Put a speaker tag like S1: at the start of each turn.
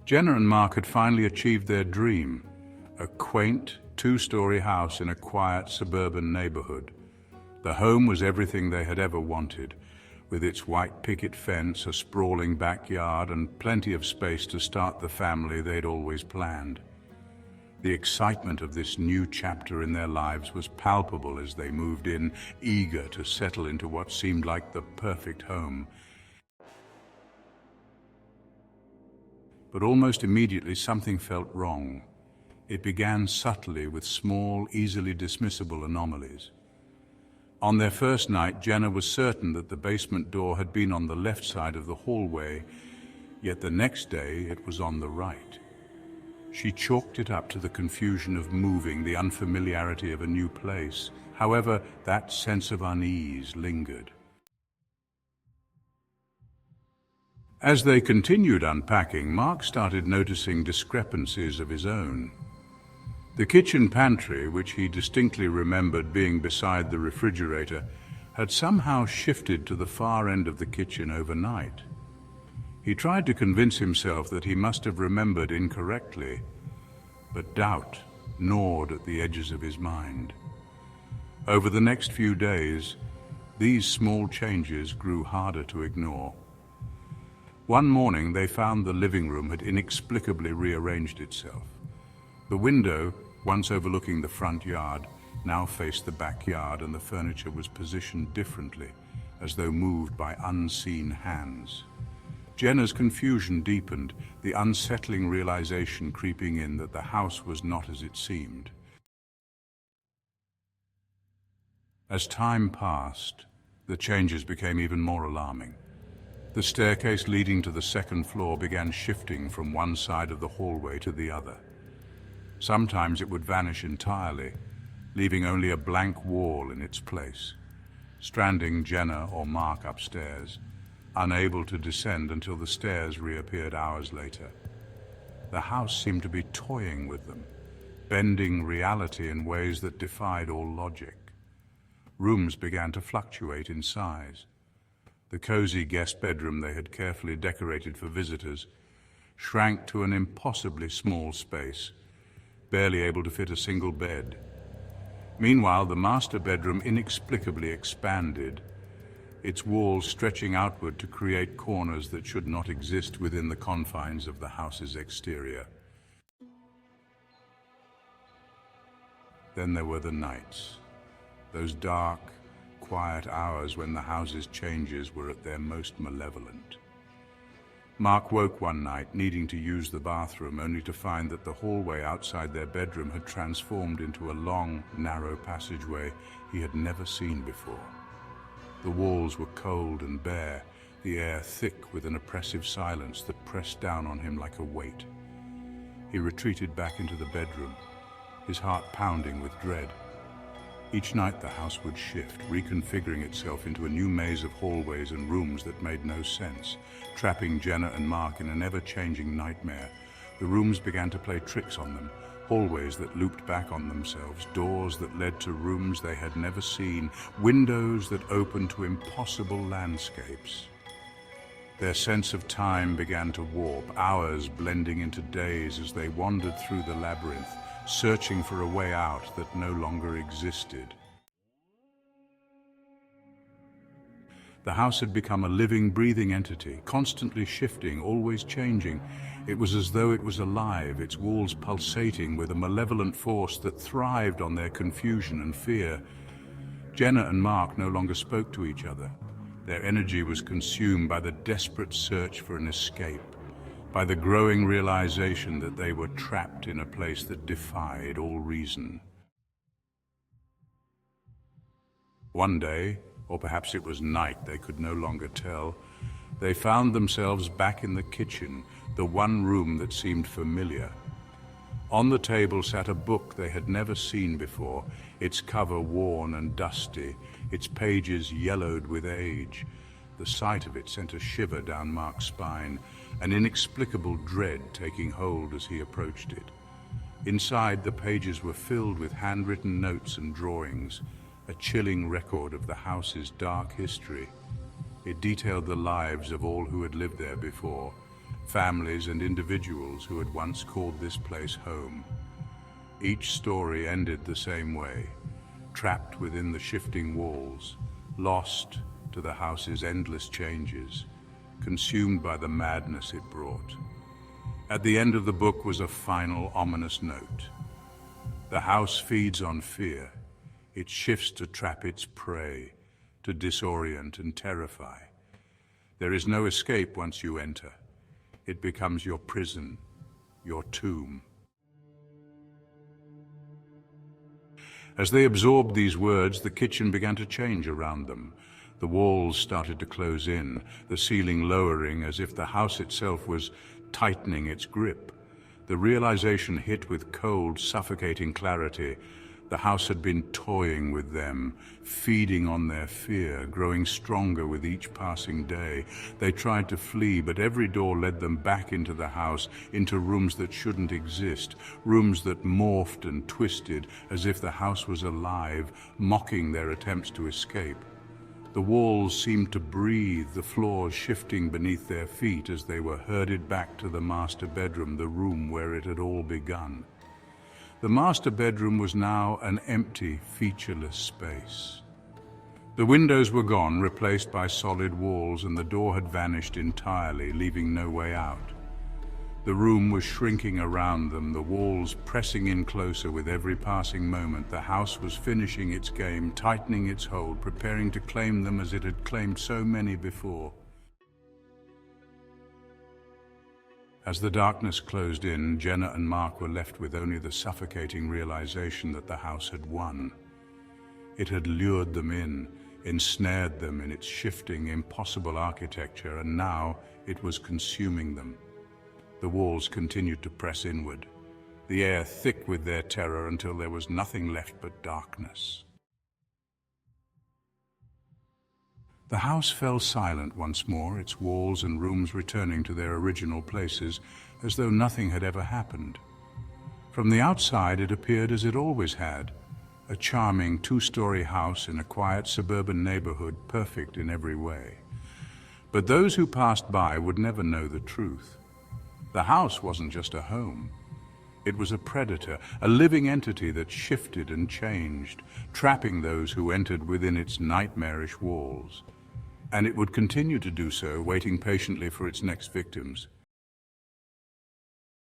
S1: Jenna and Mark had finally achieved their dream, a quaint, two-story house in a quiet suburban neighborhood. The home was everything they had ever wanted, with its white picket fence, a sprawling backyard, and plenty of space to start the family they'd always planned. The excitement of this new chapter in their lives was palpable as they moved in, eager to settle into what seemed like the perfect home. But almost immediately something felt wrong. It began subtly with small, easily dismissible anomalies. On their first night, Jenna was certain that the basement door had been on the left side of the hallway, yet the next day it was on the right. She chalked it up to the confusion of moving, the unfamiliarity of a new place. However, that sense of unease lingered. As they continued unpacking, Mark started noticing discrepancies of his own. The kitchen pantry, which he distinctly remembered being beside the refrigerator, had somehow shifted to the far end of the kitchen overnight. He tried to convince himself that he must have remembered incorrectly, but doubt gnawed at the edges of his mind. Over the next few days, these small changes grew harder to ignore. One morning, they found the living room had inexplicably rearranged itself. The window, once overlooking the front yard, now faced the backyard, and the furniture was positioned differently, as though moved by unseen hands. Jenna's confusion deepened, the unsettling realization creeping in that the house was not as it seemed. As time passed, the changes became even more alarming. The staircase leading to the second floor began shifting from one side of the hallway to the other. Sometimes it would vanish entirely, leaving only a blank wall in its place, stranding Jenna or Mark upstairs, unable to descend until the stairs reappeared hours later. The house seemed to be toying with them, bending reality in ways that defied all logic. Rooms began to fluctuate in size. The cozy guest bedroom they had carefully decorated for visitors shrank to an impossibly small space, barely able to fit a single bed. Meanwhile, the master bedroom inexplicably expanded, its walls stretching outward to create corners that should not exist within the confines of the house's exterior. Then there were the nights, those dark, quiet hours when the house's changes were at their most malevolent. Mark woke one night, needing to use the bathroom, only to find that the hallway outside their bedroom had transformed into a long, narrow passageway he had never seen before. The walls were cold and bare, the air thick with an oppressive silence that pressed down on him like a weight. He retreated back into the bedroom, his heart pounding with dread. Each night the house would shift, reconfiguring itself into a new maze of hallways and rooms that made no sense, trapping Jenna and Mark in an ever-changing nightmare. The rooms began to play tricks on them, hallways that looped back on themselves, doors that led to rooms they had never seen, windows that opened to impossible landscapes. Their sense of time began to warp, hours blending into days as they wandered through the labyrinth, searching for a way out that no longer existed. The house had become a living, breathing entity, constantly shifting, always changing. It was as though it was alive, its walls pulsating with a malevolent force that thrived on their confusion and fear. Jenna and Mark no longer spoke to each other. Their energy was consumed by the desperate search for an escape, by the growing realization that they were trapped in a place that defied all reason. One day, or perhaps it was night, they could no longer tell, they found themselves back in the kitchen, the one room that seemed familiar. On the table sat a book they had never seen before, its cover worn and dusty, its pages yellowed with age. The sight of it sent a shiver down Mark's spine, an inexplicable dread taking hold as he approached it. Inside, the pages were filled with handwritten notes and drawings, a chilling record of the house's dark history. It detailed the lives of all who had lived there before, families and individuals who had once called this place home. Each story ended the same way, trapped within the shifting walls, lost to the house's endless changes, consumed by the madness it brought. At the end of the book was a final ominous note. The house feeds on fear. It shifts to trap its prey, to disorient and terrify. There is no escape once you enter. It becomes your prison, your tomb. As they absorbed these words, the kitchen began to change around them. The walls started to close in, the ceiling lowering as if the house itself was tightening its grip. The realization hit with cold, suffocating clarity. The house had been toying with them, feeding on their fear, growing stronger with each passing day. They tried to flee, but every door led them back into the house, into rooms that shouldn't exist, rooms that morphed and twisted as if the house was alive, mocking their attempts to escape. The walls seemed to breathe, the floors shifting beneath their feet as they were herded back to the master bedroom, the room where it had all begun. The master bedroom was now an empty, featureless space. The windows were gone, replaced by solid walls, and the door had vanished entirely, leaving no way out. The room was shrinking around them, the walls pressing in closer with every passing moment. The house was finishing its game, tightening its hold, preparing to claim them as it had claimed so many before. As the darkness closed in, Jenna and Mark were left with only the suffocating realization that the house had won. It had lured them in, ensnared them in its shifting, impossible architecture, and now it was consuming them. The walls continued to press inward, the air thick with their terror until there was nothing left but darkness. The house fell silent once more, its walls and rooms returning to their original places, as though nothing had ever happened. From the outside, it appeared as it always had, a charming two-story house in a quiet suburban neighborhood, perfect in every way. But those who passed by would never know the truth. The house wasn't just a home. It was a predator, a living entity that shifted and changed, trapping those who entered within its nightmarish walls. And it would continue to do so, waiting patiently for its next victims.